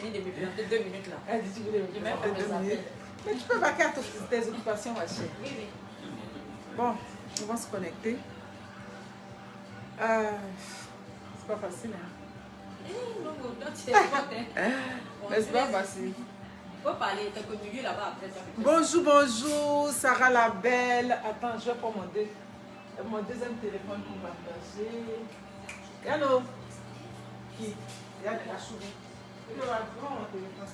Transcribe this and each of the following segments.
fini de me planter 2 minutes là. Elle dit tu voulais me planter 2 minutes. Mais tu peux vaquer à tes occupations, ma chère. Oui, oui. Bon, on va se connecter. C'est pas facile, hein? Non, tu es forte, hein. Mais c'est pas facile. Il faut parler, t'as connu là-bas après ça. Bonjour, bonjour, Sarah la belle. Attends, je vais prendre mon deuxième téléphone pour partager. Allô? Qui? Il y a de la chouette. Je vais prendre mon téléphone.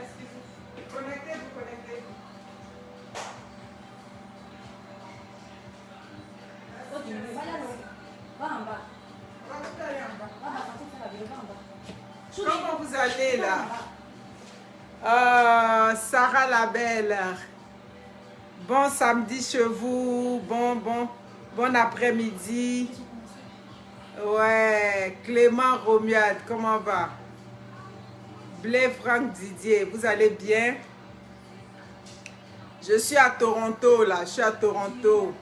Excusez-moi. Connectez-vous, connectez-vous. Va en bas. On va tout aller en bas. Va en bas, quand tu fais la vidéo, va en bas. Comment vous allez là? Sarah la belle. Bon samedi chez vous. Bon après-midi. Ouais. Clément Romuald, comment va? Blé Franck Didier, vous allez bien? Je suis à Toronto là. Je suis à Toronto.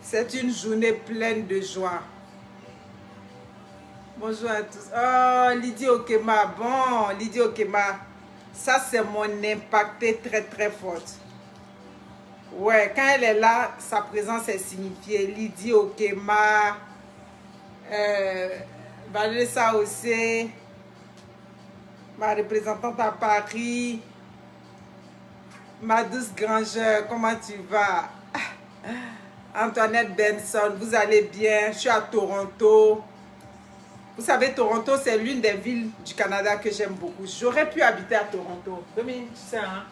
C'est une journée pleine de joie. Bonjour à tous. Oh, Lydie Okema. Bon, Lydie Okema. Ça, c'est mon impacté très, très forte. Ouais, quand elle est là, sa présence est signifiée. Lydie Okema. Vanessa aussi. Ma représentante à Paris. Ma douce Grangeur, comment tu vas? Antoinette Benson, vous allez bien? Je suis à Toronto. Vous savez, Toronto, c'est l'une des villes du Canada que j'aime beaucoup. J'aurais pu habiter à Toronto. Dominique, tu sais, hein?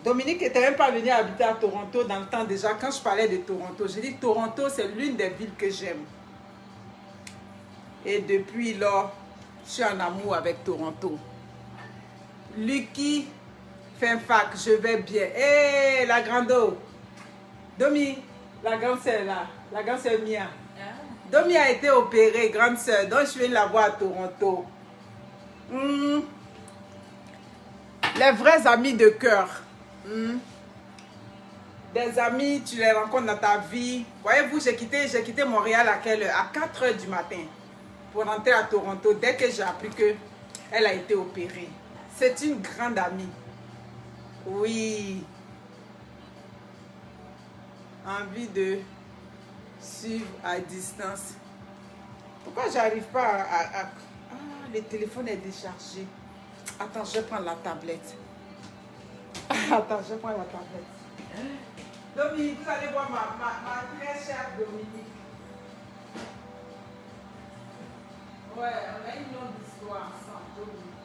Dominique n'était même pas venu habiter à Toronto dans le temps déjà. Quand je parlais de Toronto, j'ai dit Toronto, c'est l'une des villes que j'aime. Et depuis là, je suis en amour avec Toronto. Lucky Finfac, je vais bien. Hé, la grande eau. Domi, la grande sœur là. La grande sœur Mia. Domi a été opérée, grande sœur. Donc je vais la voir à Toronto. Les vrais amis de cœur. Des amis, tu les rencontres dans ta vie. Voyez-vous, j'ai quitté Montréal à quelle heure? À 4 h du matin. Pour rentrer à Toronto dès que j'ai appris qu'elle a été opérée. C'est une grande amie. Oui. Envie de suivre à distance. Pourquoi j'arrive pas à... Ah, le téléphone est déchargé. Attends, je vais prendre la tablette. Attends, je vais prendre la tablette. Dominique, vous allez voir ma très chère Dominique. Ouais, on a une longue histoire ensemble, Dominique.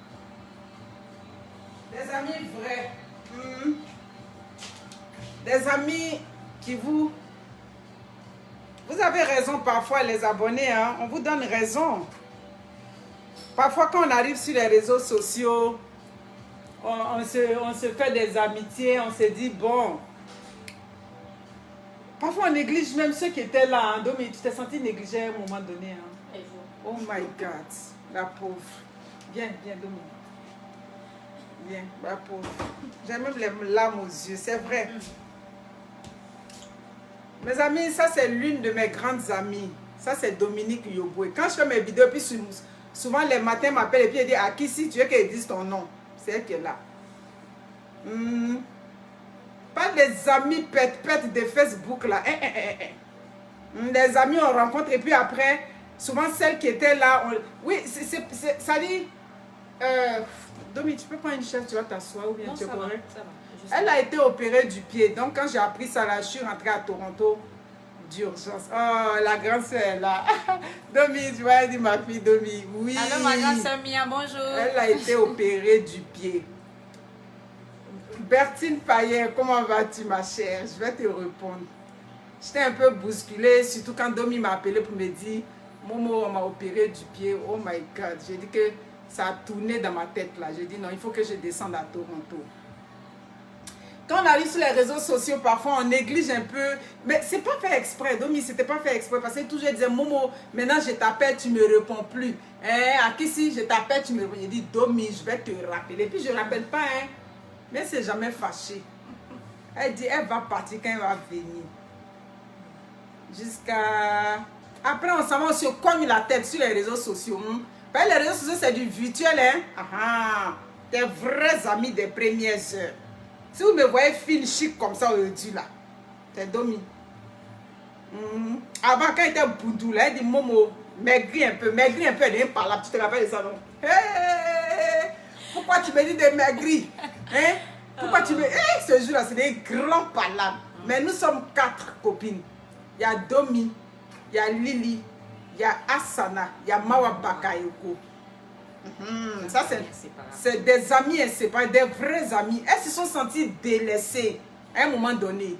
Des amis vrais. Des amis qui vous avez raison parfois les abonnés, hein? On vous donne raison. Parfois quand on arrive sur les réseaux sociaux, on se fait des amitiés, on se dit bon. Parfois on néglige même ceux qui étaient là. Hein? Dominique, tu t'es senti négligé à un moment donné. Hein? Oh my God, la pauvre. Viens, Dominique. Viens, la pauvre. J'ai même les larmes aux yeux, c'est vrai. Mes amis, ça c'est l'une de mes grandes amies. Ça c'est Dominique Yoboué. Quand je fais mes vidéos, puis souvent les matins m'appellent et puis elle dit à qui si tu veux qu'elle dise ton nom. C'est elle qui est là. Pas les amis pète de Facebook là. Les amis on rencontre et puis après, souvent celles qui étaient là. Oui, ça dit. Dominique, tu peux prendre une chaise, tu vas t'asseoir ou bien tu es correct? Elle a été opérée du pied. Donc, quand j'ai appris ça, là, je suis rentrée à Toronto d'urgence. Oh, la grande soeur là. Domi, tu vois, elle dit ma fille Domi. Oui. Allô, ma grande soeur Mia, bonjour. Elle a été opérée du pied. Bertine Payen, comment vas-tu, ma chère? Je vais te répondre. J'étais un peu bousculée, surtout quand Domi m'a appelé pour me dire Momo, on m'a opéré du pied. Oh my God. J'ai dit que ça a tourné dans ma tête là. J'ai dit non, il faut que je descende à Toronto. Quand on arrive sur les réseaux sociaux, parfois on néglige un peu. Mais c'est pas fait exprès, Domi, c'était pas fait exprès. Parce que toujours je disais, Momo, maintenant je t'appelle, tu me réponds plus. À qui si je t'appelle, tu me réponds. Je dis, Domi, je vais te rappeler. Puis je ne rappelle pas, hein. Mais c'est jamais fâché. Elle dit, elle va partir quand elle va venir. Jusqu'à... Après, on s'en va, on se cogne la tête sur les réseaux sociaux. Les réseaux sociaux, c'est du virtuel. Hein? Des vrais amis des premières heures. Si vous me voyez fine chic comme ça aujourd'hui, là, c'est Domi. Avant, quand il était boudou, là, il dit Momo, maigris un peu, elle est par là. Tu te rappelles de ça, non? Hey, pourquoi tu me dis de maigrir? Hein? Pourquoi tu me... Hey, ce jour-là, c'est des grands palabres. Mais nous sommes 4 copines. Il y a Domi, il y a Lily, il y a Asana, il y a Mawa Bakayoko. Ça, c'est des amis inséparables, des vrais amis. Elles se sont senties délaissées à un moment donné.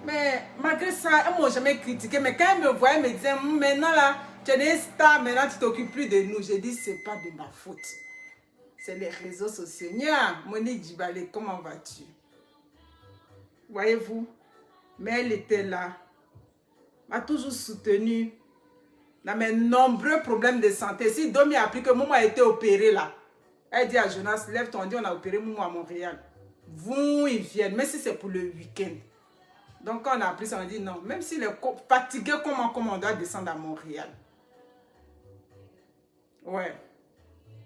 Mais malgré ça, elles ne m'ont jamais critiqué. Mais quand elles me voyaient, elles me disaient, maintenant là, tu es une star, maintenant tu t'occupes plus de nous. J'ai dit, ce n'est pas de ma faute. C'est les réseaux sociaux. Nia, Monique Djibale, comment vas-tu? Voyez-vous? Mais elle était là. M'a toujours soutenue dans mes nombreux problèmes de santé. Si Domi a appris que Momo a été opéré là, elle dit à Jonas, lève ton dit, on a opéré Momo à Montréal. Vous, ils viennent, même si c'est pour le week-end. Donc quand on a appris ça, on a dit non, même s'il est fatigué, comment on doit descendre à Montréal. Ouais.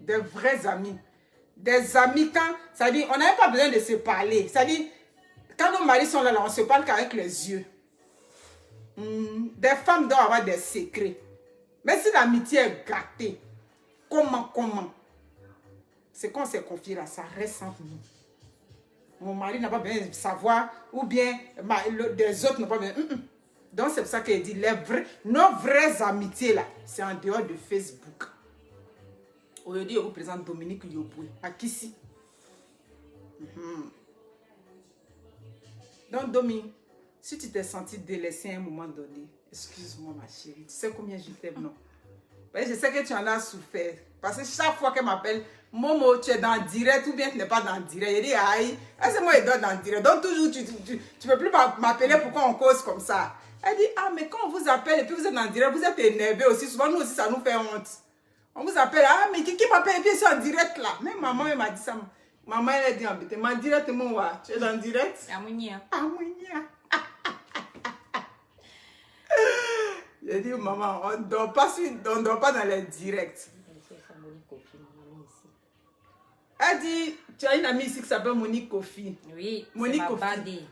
Des vrais amis. Des amis quand, ça dit, on n'avait pas besoin de se parler. Ça dit, quand nos maris sont là, on se parle qu'avec les yeux. Des femmes doivent avoir des secrets. Mais si l'amitié est gâtée, comment? C'est qu'on s'est confié là, ça reste entre nous. Mon mari n'a pas besoin de savoir, ou bien des autres n'ont pas besoin. Donc c'est pour ça qu'elle dit, nos vraies amitiés là, c'est en dehors de Facebook. Aujourd'hui, je vous présente Dominique Yoboué, à Kissi. Donc Dominique, si tu t'es senti délaissée à un moment donné, excuse-moi ma chérie, tu sais combien je t'aime, non? Je sais que tu en as souffert. Parce que chaque fois qu'elle m'appelle, Momo, tu es dans le direct ou bien tu n'es pas dans le direct. Je dis, aïe, c'est moi qui dois dans le direct. Donc toujours, tu ne peux plus m'appeler pour qu'on cause comme ça. Elle dit, ah, mais quand on vous appelle et puis vous êtes dans le direct, vous êtes énervé aussi. Souvent, nous aussi, ça nous fait honte. On vous appelle, ah, mais qui m'appelle et puis c'est en direct là. Même maman, elle m'a dit ça. Maman, elle a dit en bête, ma direct, mon tu es dans le direct? Amounia. J'ai dit, maman, on ne dort pas dans les directs. Elle dit, tu as une amie ici qui s'appelle Monique Kofi. Oui, Monique ma Kofi. bandée.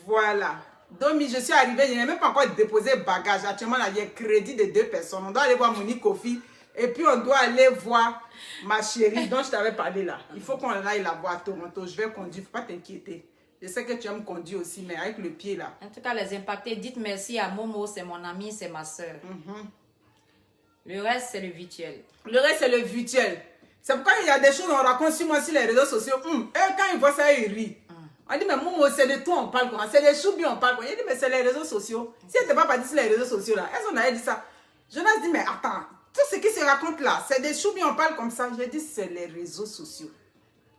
Voilà. Donc, je suis arrivée, je n'ai même pas encore déposé bagage. Actuellement, il y a crédit de 2 personnes. On doit aller voir Monique Kofi. Et puis, on doit aller voir ma chérie dont je t'avais parlé là. Il faut qu'on aille la voir à Toronto. Je vais conduire, il ne faut pas t'inquiéter. Je sais que tu aimes conduire aussi, mais avec le pied là. En tout cas, les impactés, dites merci à Momo, c'est mon ami, c'est ma soeur. Le reste, c'est le virtuel. Le reste, c'est le virtuel. C'est pourquoi il y a des choses qu'on raconte sur moi sur les réseaux sociaux. Et quand ils voient ça, ils rient. On dit, mais Momo, c'est de toi on parle quoi? C'est des choubis on parle quoi? Il dit, mais c'est les réseaux sociaux. Si elle n'était pas partie sur les réseaux sociaux là, elles en avaient dit ça. Jonas dit, mais attends, tout ce qui se raconte là, c'est des choubis on parle comme ça. J'ai dit, c'est les réseaux sociaux.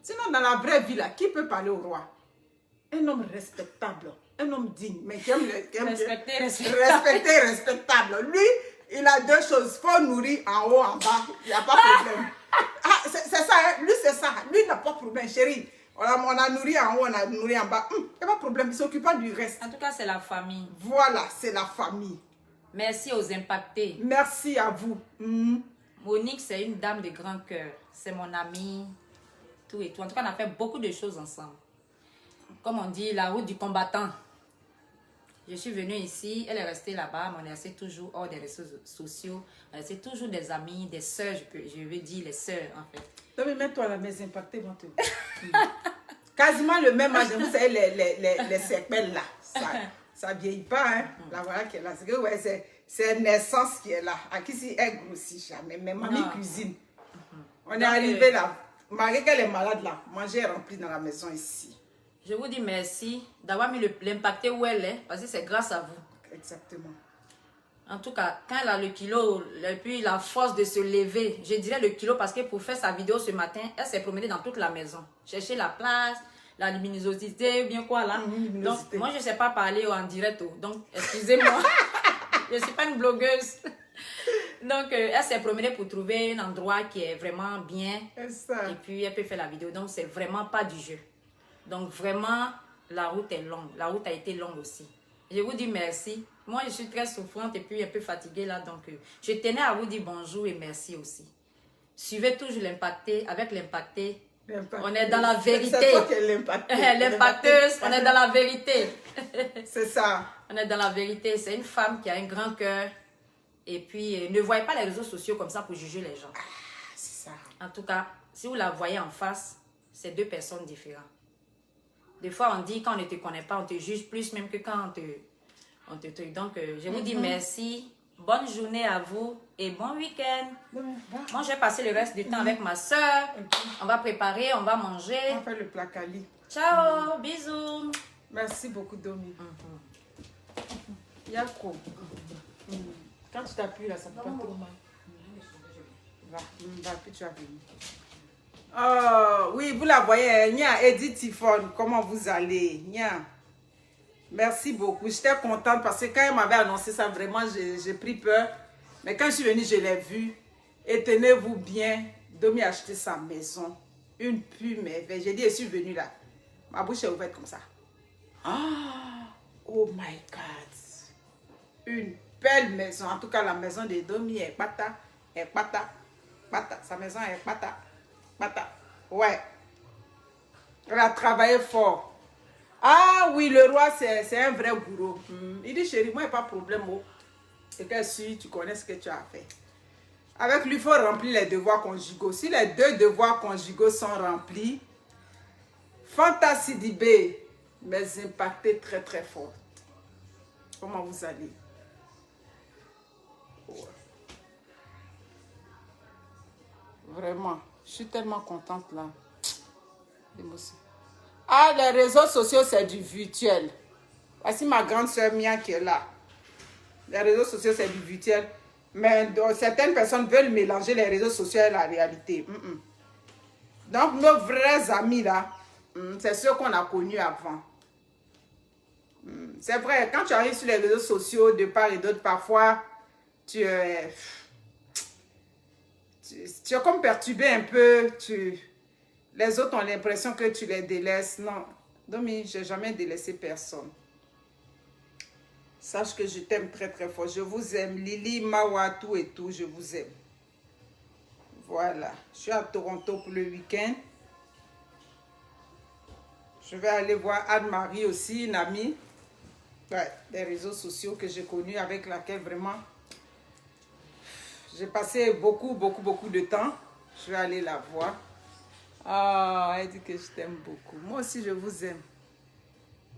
Sinon, dans la vraie vie là, qui peut parler au roi? Un homme respectable, un homme digne, mais qui aime respectable. Lui, il a 2 choses. Il faut nourrir en haut, en bas. Il n'y a pas de problème. C'est ça, hein? Lui, c'est ça. Lui, il n'a pas de problème, chérie. On a nourri en haut, on a nourri en bas. Il n'y a pas de problème. Il ne s'occupe pas du reste. En tout cas, c'est la famille. Voilà, c'est la famille. Merci aux impactés. Merci à vous. Monique, c'est une dame de grand cœur. C'est mon amie. Tout et tout. En tout cas, on a fait beaucoup de choses ensemble. Comme on dit, la route du combattant. Je suis venue ici, elle est restée là-bas, mais on est resté toujours hors des réseaux sociaux. On est resté toujours des amis, des sœurs, je veux dire les sœurs en fait. Non mais mets-toi là, mes impactés vont te... Quasiment le même âge, vous savez, les sépelles là. Ça vieillit pas, hein. La voilà qui est là. C'est que ouais, c'est naissance qui est là. À qui si elle grossit jamais. Mais mamie cuisine. On est arrivé là. Malgré qu'elle est malade là, manger est rempli dans la maison ici. Je vous dis merci d'avoir mis l'impacté où elle est, parce que c'est grâce à vous. Exactement. En tout cas, quand elle a le kilo, et puis la force de se lever, je dirais le kilo parce que pour faire sa vidéo ce matin, elle s'est promenée dans toute la maison. Chercher la place, la luminosité, bien quoi là. Donc, moi je ne sais pas parler en direct, donc excusez-moi. Je ne suis pas une blogueuse. Donc, elle s'est promenée pour trouver un endroit qui est vraiment bien. Ça. Et puis, elle peut faire la vidéo. Donc, c'est vraiment pas du jeu. Donc, vraiment, la route est longue. La route a été longue aussi. Je vous dis merci. Moi, je suis très souffrante et puis un peu fatiguée là. Donc, je tenais à vous dire bonjour et merci aussi. Suivez toujours l'impacté. Avec l'impacté, on est dans la vérité. C'est toi qui es l'impacté. L'impacteuse, on est dans la vérité. C'est ça. On est dans la vérité. C'est une femme qui a un grand cœur. Et puis, ne voyez pas les réseaux sociaux comme ça pour juger les gens. C'est ça. En tout cas, si vous la voyez en face, c'est deux personnes différentes. Des fois, on dit quand on ne te connaît pas, on te juge plus même que quand on te truc. Donc, je vous dis merci. Bonne journée à vous et bon week-end. Moi, je vais passer le reste du temps avec ma soeur. On va préparer, on va manger. On fait le plat Kali. Ciao, bisous. Merci beaucoup, Domi. Yako. Quand tu t'appuies là, ça ne fait pas trop mal. Va, puis tu vas venir. Oh, oui, vous la voyez, Nia, Edith Tifon, comment vous allez? Nia, merci beaucoup. J'étais contente parce que quand elle m'avait annoncé ça, vraiment, j'ai pris peur. Mais quand je suis venue, je l'ai vu. Et tenez-vous bien, Domi a acheté sa maison. Une pure merveille. J'ai dit, je suis venue là. Ma bouche est ouverte comme ça. Oh my God. Une belle maison. En tout cas, la maison de Domi est pata. Sa maison est pata. Ouais. Elle a travaillé fort. Ah oui, le roi, c'est un vrai bourreau. Il dit, chérie, moi, il n'y a pas de problème. Et que si tu connais ce que tu as fait. Avec lui, il faut remplir les devoirs conjugaux. Si les deux devoirs conjugaux sont remplis, Fanta Sidibé, mais impacté très très fort. Comment vous allez? Ouais. Vraiment, je suis tellement contente là. Ah, les réseaux sociaux, c'est du virtuel. Voici ma grande soeur Mia qui est là. Les réseaux sociaux, c'est du virtuel. Mais certaines personnes veulent mélanger les réseaux sociaux et la réalité. Donc, nos vrais amis là, c'est ceux qu'on a connus avant. C'est vrai, quand tu arrives sur les réseaux sociaux de part et d'autre, parfois, tu es comme perturbé un peu. Les autres ont l'impression que tu les délaisses. Non, Domi, je n'ai jamais délaissé personne. Sache que je t'aime très très fort. Je vous aime. Lily, Mawa, tout et tout, je vous aime. Voilà. Je suis à Toronto pour le week-end. Je vais aller voir Anne-Marie aussi, une amie. Ouais, des réseaux sociaux que j'ai connus, avec laquelle vraiment j'ai passé beaucoup de temps. Je vais aller la voir. Ah, elle dit que je t'aime beaucoup. Moi aussi, je vous aime.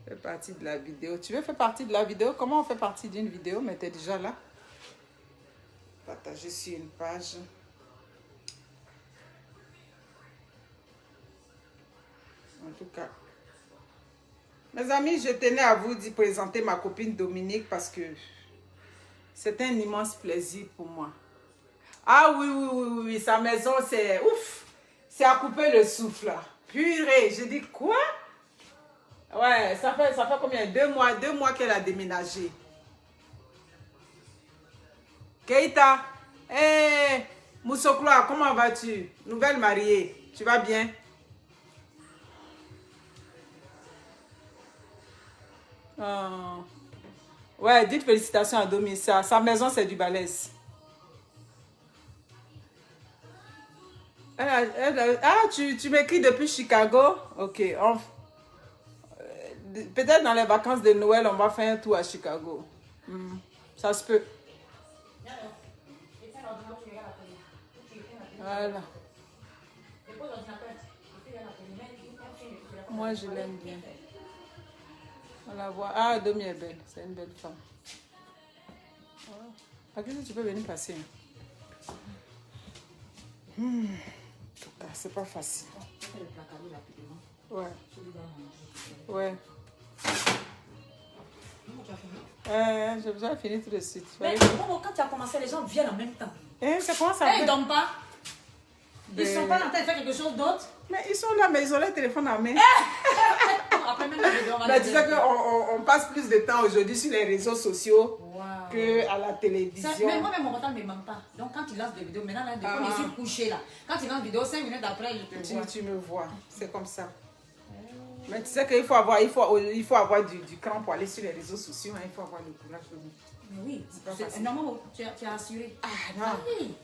Fais partie de la vidéo. Tu veux faire partie de la vidéo? Comment on fait partie d'une vidéo? Mais tu es déjà là. Partager sur une page. En tout cas. Mes amis, je tenais à vous présenter ma copine Dominique parce que c'est un immense plaisir pour moi. Ah oui, sa maison, c'est ouf. C'est à couper le souffle. Purée, je dis quoi? Ouais, ça fait combien? 2 mois qu'elle a déménagé. Keita, hey, Moussokloa, comment vas-tu? Nouvelle mariée, tu vas bien? Ouais, dites félicitations à Domi. Sa maison, c'est du balèze. Ah, tu m'écris depuis Chicago? Ok. Peut-être dans les vacances de Noël, on va faire un tour à Chicago. Ça se peut. Voilà. Moi, je l'aime bien. On la voit. Ah, Domi est belle. C'est une belle femme. À qui tu peux venir passer? En tout cas, c'est pas facile. Ouais. Ouais. J'ai besoin de finir tout de suite. Mais quand tu as commencé, les gens viennent en même temps. Ça commence à... Ils ne dorment pas. Ils ne sont pas en train de faire quelque chose d'autre. Mais ils sont là, mais ils ont leur téléphone en main. Après, même les vidéos, on va mais tu sais qu'on passe plus de temps aujourd'hui sur les réseaux sociaux qu'à la télévision. Mais moi-même, mon portable ne me manque pas. Donc, quand il lance des vidéos, maintenant, là, des fois, je suis couché là. Quand il lance une vidéo, 5 minutes après, je te vois. Tu me vois. C'est comme ça. Mais tu sais qu'il faut avoir, il faut avoir du cran pour aller sur les réseaux sociaux. Hein. Il faut avoir le courage de nous. Mais oui, normalement, tu as assuré. Ah non. Oui.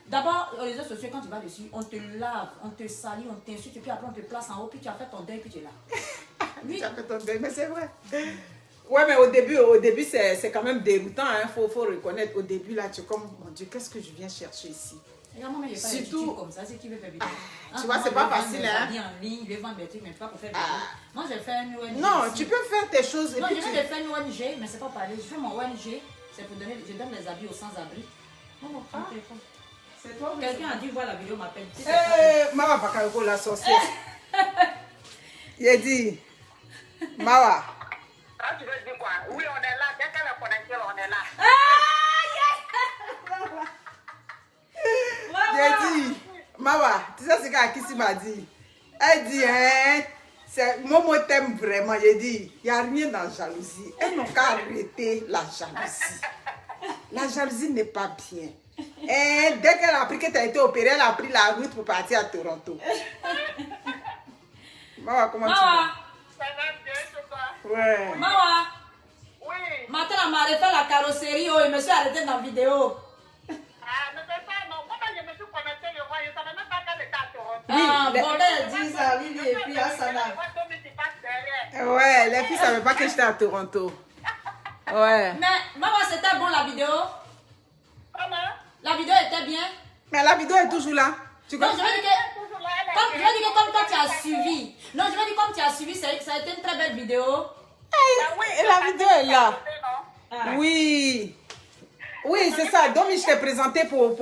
D'abord, les réseaux sociaux, quand tu vas dessus, on te lave, on te salit, on t'insulte, puis après on te place en haut, puis tu as fait ton deuil, puis tu es là. Oui. Tu as fait ton deuil, mais c'est vrai. Ouais, mais au début c'est quand même déroutant. Hein. Faut reconnaître. Au début, là, tu es comme, mon Dieu, qu'est-ce que je viens chercher ici? Regarde-moi, il n'y a pas surtout comme ça, c'est qui veut faire vidéo. Tu vois, c'est pas facile, hein? En ligne, il veut vendre des trucs, mais pas pour faire vidéo. Moi, j'ai fait une ONG. Non, ici. tu peux faire tes choses. Non, je viens de faire une ONG, mais c'est pas parler. Je fais mon ONG, c'est pour donner, je donne les habits aux sans-abri. C'est toi. Quelqu'un a dû voir la vidéo, m'appelle. Mawa Bakayoko, la sorcière. Il a dit, Mawa. Ah, tu veux dire quoi? Oui, on est là. Dès qu'elle est connectée, on est là. J'ai dit, Mawa, tu sais ce qu'Akissi m'a dit? Elle dit, hein, Momo t'aime vraiment. J'ai dit, il n'y a rien dans la jalousie. Elles n'ont qu'à arrêter la jalousie. La jalousie n'est pas bien. Et dès qu'elle a appris que tu as été opérée, elle a pris la route pour partir à Toronto. Mawa, comment tu vas? Ça va bien, c'est toi? Ouais. Mawa, Oui. matin, elle m'a arrêté la carrosserie, oh, je me suis arrêté dans la vidéo. Ah, mais c'est ça, non. Comment je me suis connectée, je vois, je ne savais même pas qu'elle était à Toronto. Ah, bon, elle dit ça, oui, et puis Asana. Ouais, les filles ne savaient pas que j'étais à Toronto. Ouais. Mais, Mawa, c'était bon la vidéo? Comment? La vidéo était bien? Mais la vidéo est toujours là. Tu Non, je comprends? veux dire que comme toi tu as suivi. Non, je veux dire comme tu as suivi, ça a été une très belle vidéo. Et la vidéo est là. Oui. Oui, c'est ça. Donc, je t'ai présenté pour,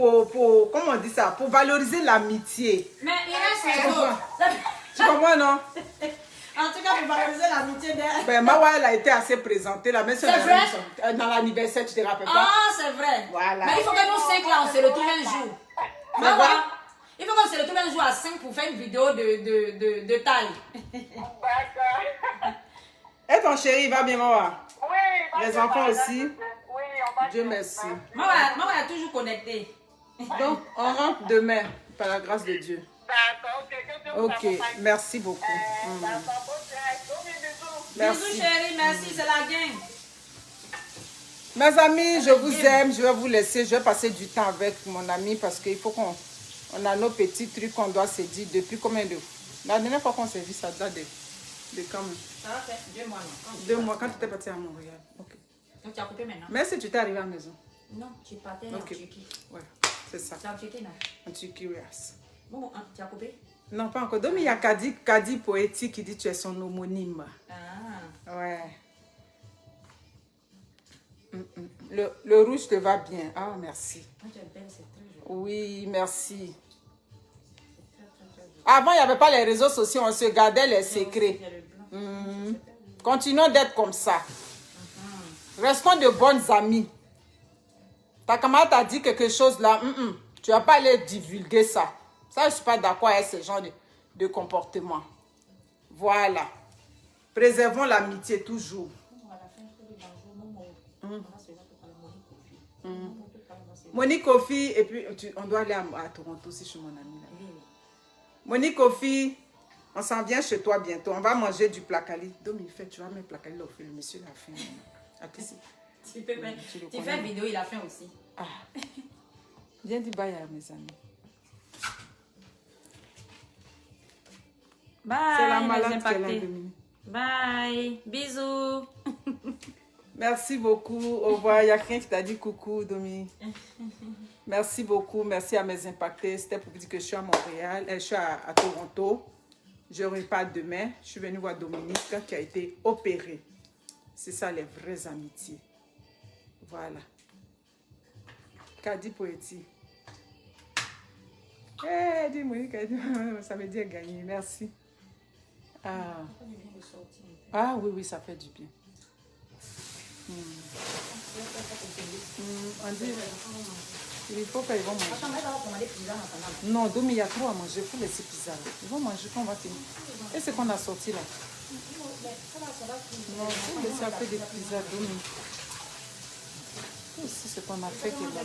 comment on dit ça? Pour valoriser l'amitié. Mais il reste les comprends? autres. Tu comprends, non? En tout cas, pour valoriser l'amitié d'elle. Ben, Mawa, elle a été assez présentée là. Mais C'est vrai? Dans l'anniversaire, tu te rappelles pas? Ah, c'est vrai. Voilà. Mais il faut que nous 5 là, on se retrouve un jour. Mawa, il faut qu'on se retrouve un jour à 5 pour faire une vidéo de taille. D'accord. Et ton chéri, il va bien, Mawa? Oui. Les enfants aussi? Oui, on va Dieu bien. merci. Mawa est toujours connectée. Donc, on rentre demain, par la grâce de Dieu. D'accord, ok. Que Dieu vous Ok, accompagne. merci beaucoup. D'accord, bon courage. Bisous. Merci. Bisous chérie, merci, c'est la gang. Mes amis, je vous aime. Je vais vous laisser. Je vais passer du temps avec mon ami parce qu'il faut qu'on a nos petits trucs qu'on doit se dire depuis combien de... La dernière fois qu'on s'est vu, ça date de quand même? Ça va faire 2 mois, non? 2 mois, quand tu étais parti à Montréal. Ok. Donc tu as coupé maintenant? Mais si tu t'es arrivé à la maison. Non, tu partais en Ok. Turquie. Ouais, c'est ça. Tu as checké, non? En Turquie, yes. Bon, tu as coupé? Non, pas encore. Donc, il y a Kadi Poétique qui dit tu es son homonyme. Ah. Ouais. Le rouge te va bien. Ah, merci. Quand tu es belle, c'est très joli. Oui, merci. C'est très joli. Avant, il n'y avait pas les réseaux sociaux. On se gardait les secrets. Il y a le blanc. Continuons d'être comme ça. Restons de bonnes amies. Ta camarade t'a dit quelque chose là. Tu ne vas pas aller divulguer ça. Ça, je ne suis pas d'accord avec ce genre de comportement. Voilà. Préservons l'amitié toujours. Monique Kofi, et puis on doit aller à Toronto si je suis mon amie. Là. Monique Kofi, on s'en vient chez toi bientôt. On va manger du placali. Domi, tu vas mettre placali là au fil. Le monsieur l'a fait. Tu fais une vidéo, il a fait aussi. Ah. Viens dire bye à mes amis. Bye. C'est la malade qui est là, Dominique. Bye. Bisous. Merci beaucoup. Au revoir. Il y a quelqu'un qui t'a dit coucou, Domi. Merci beaucoup. Merci à mes impactés. C'était pour vous dire que je suis à Montréal. Je suis à Toronto. Je repars demain. Je suis venue voir Dominique qui a été opérée. C'est ça les vraies amitiés. Voilà. Kadi Poéti. Eh, dis Monique, ça veut dire gagner. Merci. Ah oui, oui, ça fait du bien. On dit, il faut qu'ils vont manger. Non, Domi, il y a trop à manger. Il faut laisser pizza. Ils vont manger quand on va finir. Et ce qu'on a sorti là? Non, il faut laisser un peu de pizza, Domi. C'est ce qu'on a fait qui est là.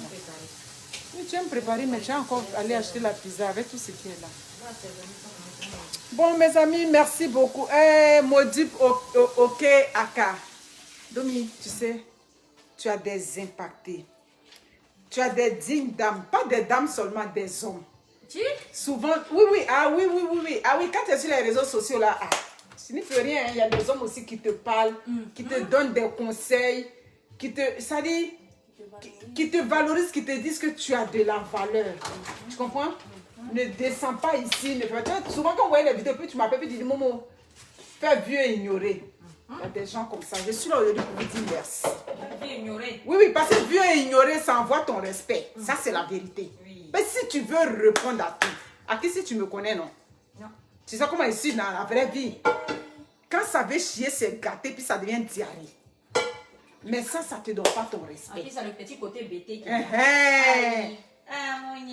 Oui, tu vas me préparer, mais tu vas encore aller acheter la pizza avec tout ce qui est là. Bon, mes amis, merci beaucoup. Modip OK Aka. Domi, tu sais, tu as des impactés. Tu as des dignes dames. Pas des dames seulement, des hommes. Tu? Souvent, oui. Ah oui. Ah oui, quand tu es sur les réseaux sociaux là, tu n'y fais rien. Il y a des hommes aussi qui te parlent, qui te donnent des conseils, qui te valorisent, qui te disent que tu as de la valeur. Tu comprends? Ne descends pas ici. Ne fais pas. Souvent, quand on voit les vidéos, puis tu m'appelles et tu dis Momo, fais vieux et ignorer. Il y a des gens comme ça. Je suis là aujourd'hui pour vous dire merci. Vieux et ignoré. Oui, parce que vieux et ignorer, ça envoie ton respect. Ça, c'est la vérité. Oui. Mais si tu veux répondre à tout, à qui si tu me connais, non? Non. Tu sais comment ici, dans la vraie vie, quand ça veut chier, c'est gâté, puis ça devient diarrhée. Mais ça ne te donne pas ton En respect. plus, c'est le petit côté bêté qui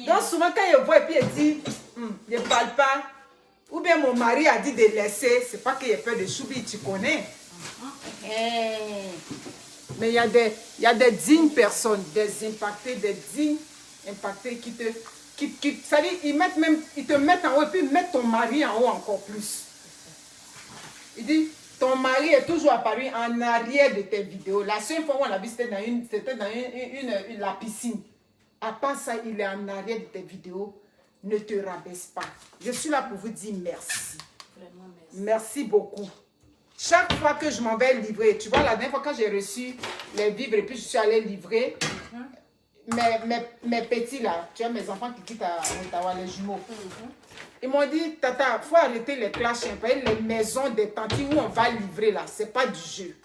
Donc souvent, quand il voit et puis il dit, je ne parle pas, ou bien mon mari a dit de laisser, c'est pas qu'il y a peur de choubi, tu connais. Mais il y a des dignes personnes, des impactés, des dignes impactés qui te... c'est-à-dire, ils te mettent en haut et puis ils mettent ton mari en haut encore plus. Il dit, ton mari est toujours apparu en arrière de tes vidéos. La seule fois où on l'a vu, c'était dans la piscine. À part ça, il est en arrière de tes vidéos. Ne te rabaisse pas. Je suis là pour vous dire merci. Vraiment, merci. Merci beaucoup. Chaque fois que je m'en vais livrer, tu vois, la dernière fois quand j'ai reçu les vivres et puis je suis allée livrer, mes petits là, tu vois, mes enfants qui quittent à Ottawa, les jumeaux, ils m'ont dit, Tata, il faut arrêter les clashs, les maisons des tantes où on va livrer là, c'est pas du jeu.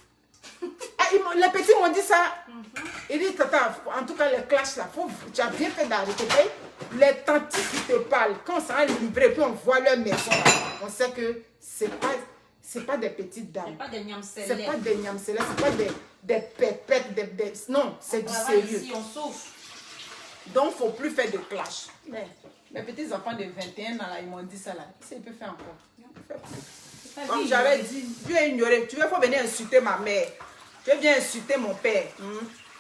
Les petits m'ont dit ça. Ils disent, Tata, en tout cas, les clashs là, tu as bien fait d'arrêter. Les tantes qui te parlent, quand on s'en livrer, puis on voit leur maison là, on sait que c'est pas des petites dames. C'est pas des nyamselets. C'est pas des nyamselets, c'est pas des pépettes, non, c'est du sérieux. Ici, on souffre. Donc, il ne faut plus faire de clash. Mais mes petits enfants de 21 ans, là, ils m'ont dit ça là. Qu'est-ce qu'il peut faire encore? Il ne peut plus. Comme j'avais dit, Dieu est ignoré. Tu veux faut venir insulter ma mère. Tu veux bien insulter mon père.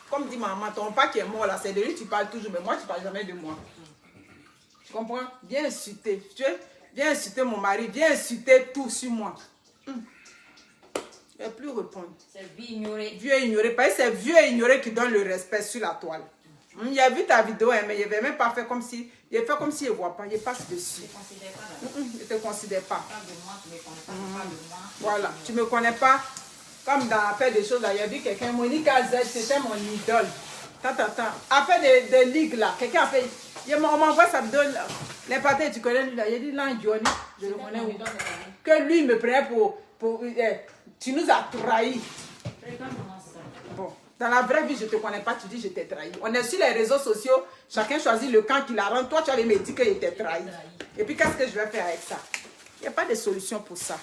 Comme dit maman, ton père qui est mort là, c'est de lui que tu parles toujours, mais moi, tu ne parles jamais de moi. Tu comprends? Viens insulter. Tu veux? Viens insulter mon mari. Viens insulter tout sur moi. Je ne vais plus répondre. C'est vieux ignoré. Vieux et ignoré. Parce que c'est vieux et ignoré qui donne le respect sur la toile. Il a vu ta vidéo, mais il n'avait même pas fait comme si... Il a fait comme s'il ne voit pas. Il passe dessus. Je ne te considère pas. Il ne te considère pas. Pas de moi, tu ne me connais pas. Pas de moi. Voilà. Tu ne me connais pas. Comme dans Affaire des choses, là, il y a vu quelqu'un, Monique Z, c'était mon idole. Affaire des ligues, là, quelqu'un a fait... On m'envoie sa vidéo, l'impaté, tu connais lui, là. Il a dit, là, Johnny, je le connais où. Que lui, il me prenait pour tu nous as trahis. Bon, dans la vraie vie, je ne te connais pas, tu dis, je t'ai trahi. On est sur les réseaux sociaux, chacun choisit le camp qu'il arrange. Toi, tu allais me dire qu'il était trahi. Et puis, qu'est-ce que je vais faire avec ça? Il n'y a pas de solution pour ça.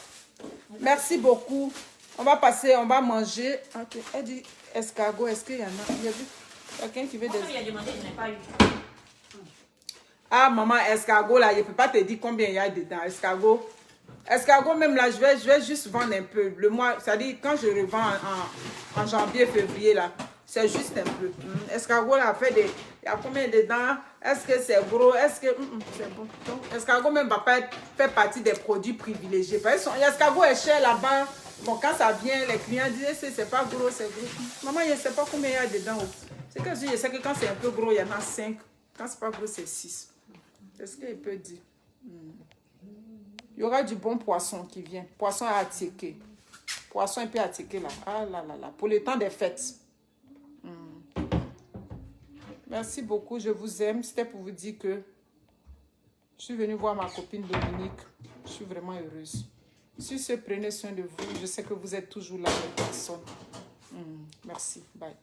Merci beaucoup. On va passer, on va manger. Okay. Elle dit escargot, est-ce qu'il y en a? Il y a quelqu'un qui veut des... Il a demandé, je n'ai pas eu. Ah, maman, escargot, là, je ne peux pas te dire combien il y a dedans. Escargot. Escargot, même là, je vais juste vendre un peu. Le mois, c'est-à-dire, quand je revends en janvier, février, là, c'est juste un peu. Escargot, là, fait des... Il y a combien dedans? Est-ce que c'est gros? Est-ce que... c'est bon. Donc, escargot, même, va pas faire partie des produits privilégiés. Parce que l'escargot est cher là-bas. Bon, quand ça vient, les clients disent, c'est pas gros, c'est gros. Maman, je ne sais pas combien il y a dedans. C'est que je sais que quand c'est un peu gros, il y en a 5. Quand c'est pas gros, c'est 6. Est-ce qu'il peut dire? Il y aura du bon poisson qui vient. Poisson à attiquer. Poisson un peu attiqué là. Ah là là là. Pour le temps des fêtes. Merci beaucoup. Je vous aime. C'était pour vous dire que je suis venue voir ma copine Dominique. Je suis vraiment heureuse. Sur ce, prenez soin de vous. Je sais que vous êtes toujours là, les personnes. Merci. Bye.